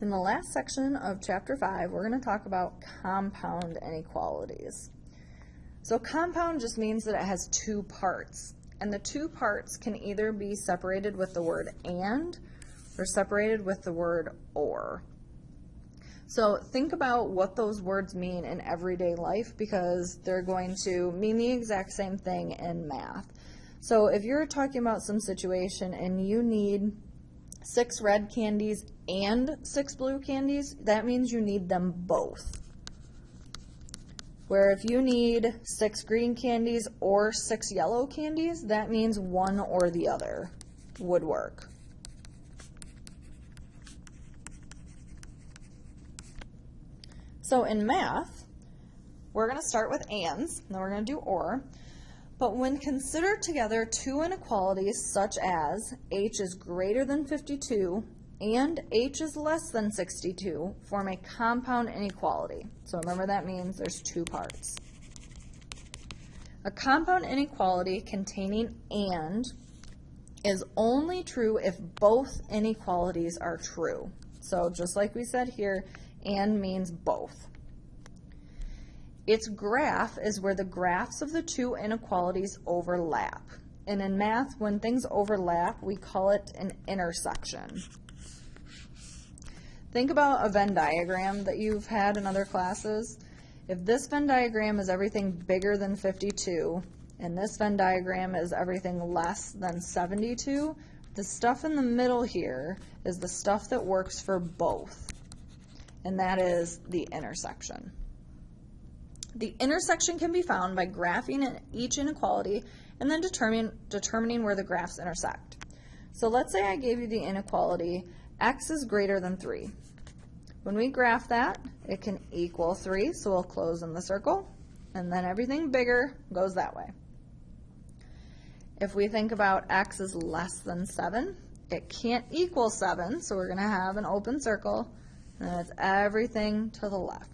In the last section of Chapter 5, we're going to talk about compound inequalities. So compound just means that it has two parts, and the two parts can either be separated with the word and or separated with the word or. So think about what those words mean in everyday life, because they're going to mean the exact same thing in math. So if you're talking about some situation and you need 6 red candies and 6 blue candies, that means you need them both. Where if you need 6 green candies or 6 yellow candies, that means one or the other would work. So in math, we're going to start with ands, and then we're going to do or. But when considered together two inequalities such as h is greater than 52 and h is less than 62 form a compound inequality. So remember, that means there's two parts. A compound inequality containing and is only true if both inequalities are true. So just like we said here, and means both. Its graph is where the graphs of the two inequalities overlap. And in math, when things overlap, we call it an intersection. Think about a Venn diagram that you've had in other classes. If this Venn diagram is everything bigger than 52, and this Venn diagram is everything less than 72, the stuff in the middle here is the stuff that works for both, and that is the intersection. The intersection can be found by graphing each inequality and then determining where the graphs intersect. So let's say I gave you the inequality x is greater than 3. When we graph that, it can equal 3, so we'll close in the circle, and then everything bigger goes that way. If we think about x is less than 7, it can't equal 7, so we're going to have an open circle, and it's everything to the left.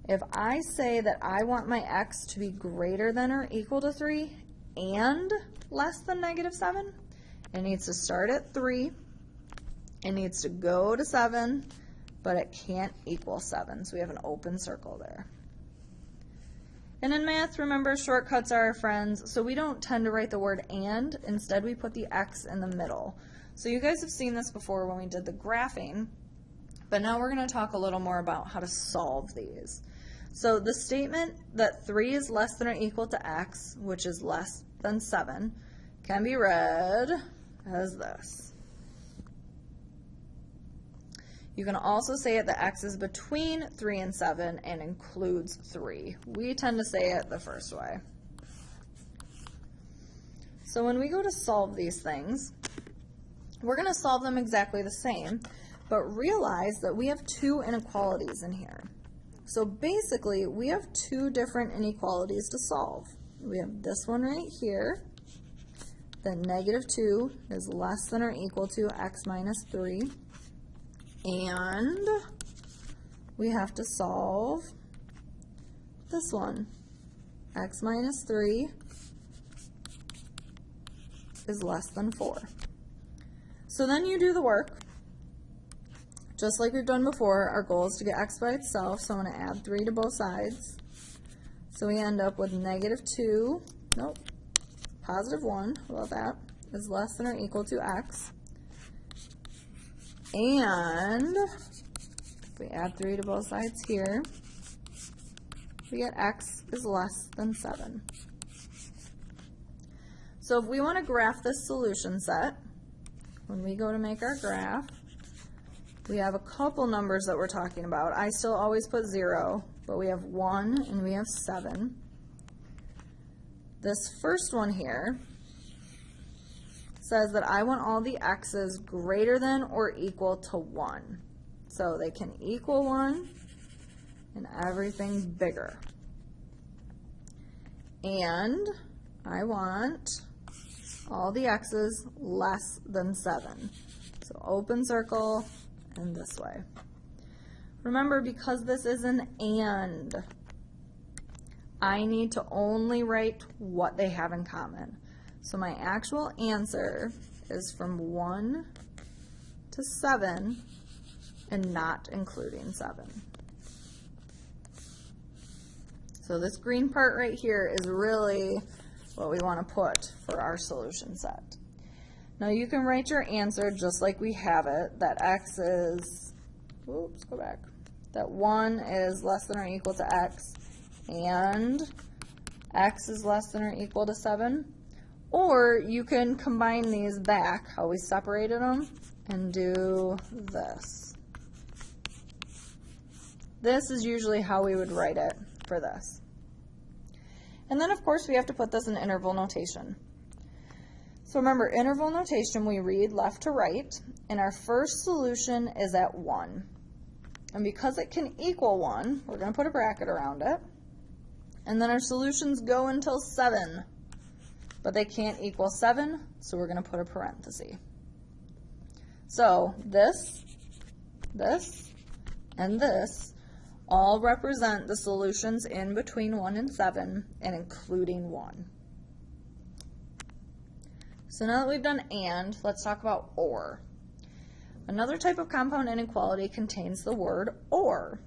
If I say that I want my x to be greater than or equal to 3 and less than -7, it needs to start at 3, it needs to go to 7, but it can't equal 7, so we have an open circle there. And in math, remember, shortcuts are our friends, so we don't tend to write the word and. Instead, we put the x in the middle. So you guys have seen this before when we did the graphing, but now we're going to talk a little more about how to solve these. So the statement that 3 is less than or equal to x, which is less than 7, can be read as this. You can also say it that x is between 3 and 7 and includes 3. We tend to say it the first way. So when we go to solve these things, we're going to solve them exactly the same, but realize that we have two inequalities in here. So basically, we have two different inequalities to solve. We have this one right here, that -2 is less than or equal to x minus 3, and we have to solve this one, x minus 3 is less than 4. So then you do the work. Just like we've done before, our goal is to get x by itself, so I'm going to add 3 to both sides. So we end up with -2, nope, +1, how about that, is less than or equal to x. And if we add 3 to both sides here, we get x is less than 7. So if we want to graph this solution set, when we go to make our graph, we have a couple numbers that we're talking about. I still always put 0, but we have 1 and we have 7. This first one here says that I want all the x's greater than or equal to 1. So they can equal 1 and everything bigger. And I want all the x's less than 7. So open circle and this way. Remember, because this is an and, I need to only write what they have in common. So my actual answer is from 1 to 7 and not including 7. So this green part right here is really what we want to put for our solution set. Now you can write your answer just like we have it, that x is, oops, go back, that 1 is less than or equal to x, and x is less than or equal to 7. Or you can combine these back, how we separated them, and do this. This is usually how we would write it for this. And then, of course, we have to put this in interval notation. So remember, interval notation, we read left to right, and our first solution is at 1. And because it can equal 1, we're going to put a bracket around it. And then our solutions go until 7. But they can't equal 7, so we're going to put a parenthesis. So this, and this all represent the solutions in between 1 and 7 and including 1. So now that we've done and, let's talk about or. Another type of compound inequality contains the word or.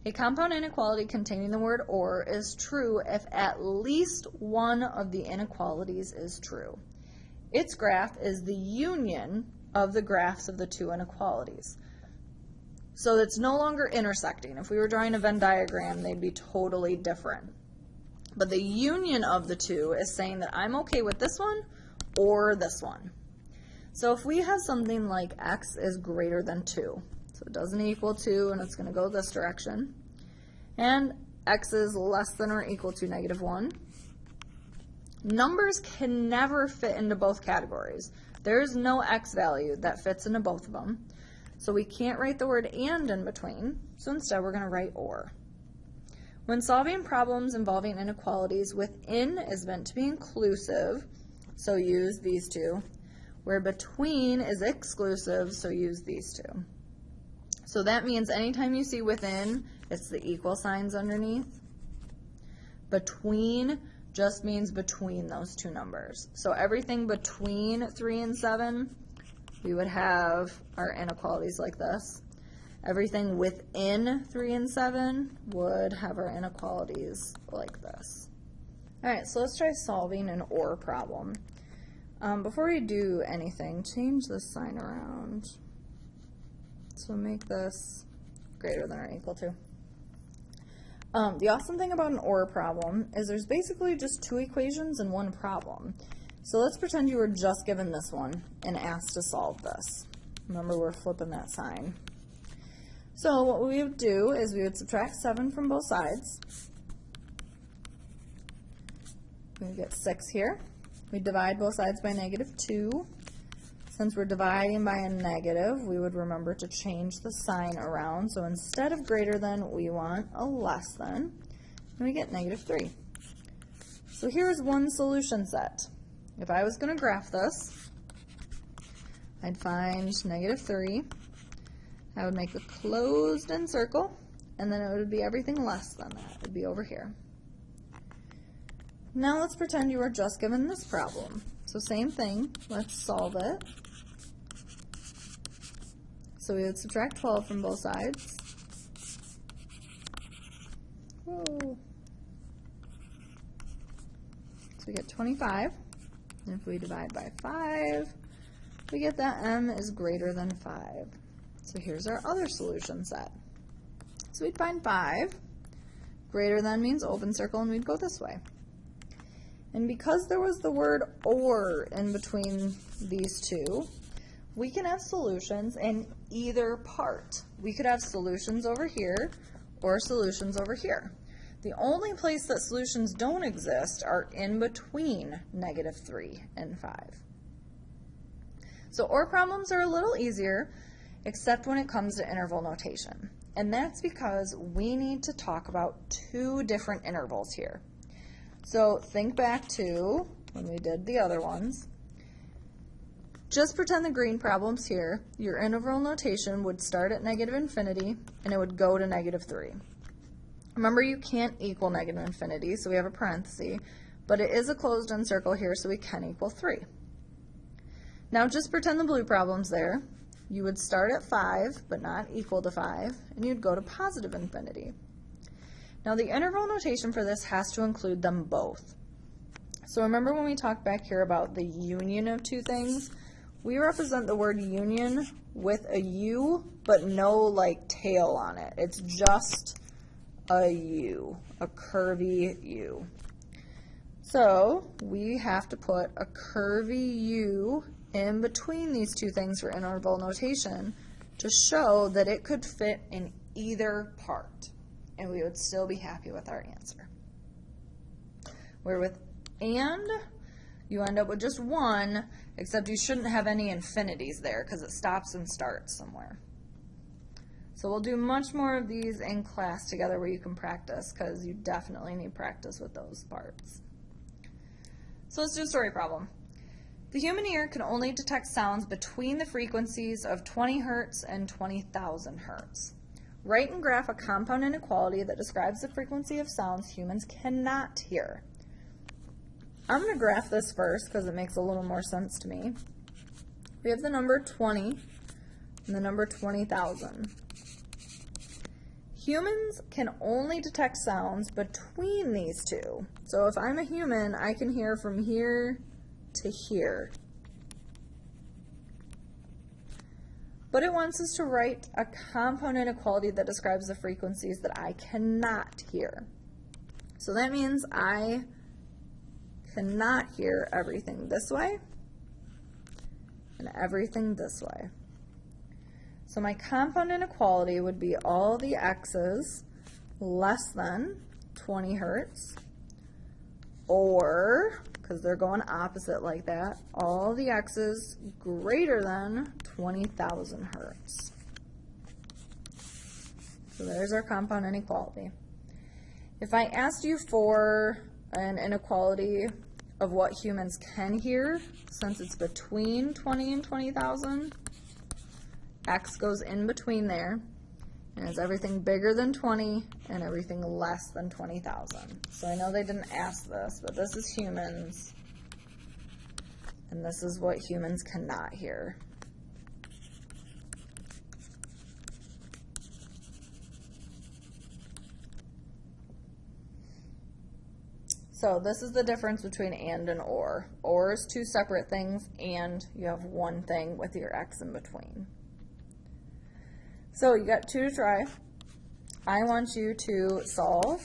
A compound inequality containing the word or is true if at least one of the inequalities is true. Its graph is the union of the graphs of the two inequalities. So it's no longer intersecting. If we were drawing a Venn diagram, they'd be totally different. But the union of the two is saying that I'm okay with this one or this one. So if we have something like x is greater than 2, so it doesn't equal 2, and it's going to go this direction. And x is less than or equal to -1. Numbers can never fit into both categories. There is no x value that fits into both of them. So we can't write the word and in between, so instead we're going to write or. When solving problems involving inequalities, within is meant to be inclusive, so use these two, where between is exclusive, so use these two. So that means anytime you see within, it's the equal signs underneath. Between just means between those two numbers. So everything between 3 and 7, we would have our inequalities like this. Everything within 3 and 7 would have our inequalities like this. All right, so let's try solving an or problem. Before we do anything, change this sign around. So make this greater than or equal to. The awesome thing about an or problem is there's basically just 2 equations and 1 problem. So let's pretend you were just given this one and asked to solve this. Remember, we're flipping that sign. So what we would do is we would subtract 7 from both sides. We would get 6 here. We divide both sides by -2. Since we're dividing by a negative, we would remember to change the sign around. So instead of greater than, we want a less than, and we get -3. So here's one solution set. If I was going to graph this, I'd find -3. I would make a closed-in circle, and then it would be everything less than that. It would be over here. Now let's pretend you were just given this problem. So same thing, let's solve it. So we would subtract 12 from both sides. Whoa. So we get 25. And if we divide by 5, we get that m is greater than 5. So here's our other solution set. So we'd find 5. Greater than means open circle, and we'd go this way. And because there was the word or in between these two, we can have solutions in either part. We could have solutions over here or solutions over here. The only place that solutions don't exist are in between -3 and 5. So or problems are a little easier, except when it comes to interval notation. And that's because we need to talk about 2 different intervals here. So think back to when we did the other ones. Just pretend the green problem's here. Your interval notation would start at -infinity and it would go to -3. Remember, you can't equal -infinity, so we have a parenthesis, but it is a closed-in circle here, so we can equal 3. Now just pretend the blue problem's there. you would start at 5, but not equal to 5, and you'd go to positive infinity. Now the interval notation for this has to include them both. So remember when we talked back here about the union of two things? We represent the word union with a U, but no like tail on it. It's just a U, a curvy U. So we have to put a curvy U in between these two things for interval notation to show that it could fit in either part, and we would still be happy with our answer. Where with and, you end up with just one, except you shouldn't have any infinities there because it stops and starts somewhere. So we'll do much more of these in class together where you can practice, because you definitely need practice with those parts. So let's do a story problem. The human ear can only detect sounds between the frequencies of 20 hertz and 20,000 hertz. Write and graph a compound inequality that describes the frequency of sounds humans cannot hear. I'm going to graph this first because it makes a little more sense to me. We have the number 20 and the number 20,000. Humans can only detect sounds between these two. So if I'm a human, I can hear from here to here. But it wants us to write a compound inequality that describes the frequencies that I cannot hear. So that means I cannot hear everything this way and everything this way. So my compound inequality would be all the x's less than 20 hertz, or, because they're going opposite like that, all the x's greater than 20,000 hertz. So there's our compound inequality. If I asked you for an inequality of what humans can hear, since it's between 20 and 20,000, x goes in between there, and it's everything bigger than 20 and everything less than 20,000. So I know they didn't ask this, but this is humans, and this is what humans cannot hear. So this is the difference between and or. Or is two separate things, and you have one thing with your x in between. So you got 2 to try. I want you to solve,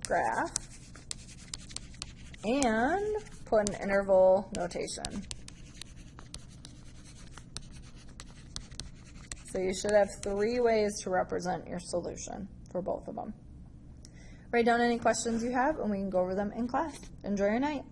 graph, and put an interval notation. So you should have 3 ways to represent your solution for both of them. Write down any questions you have, and we can go over them in class. Enjoy your night.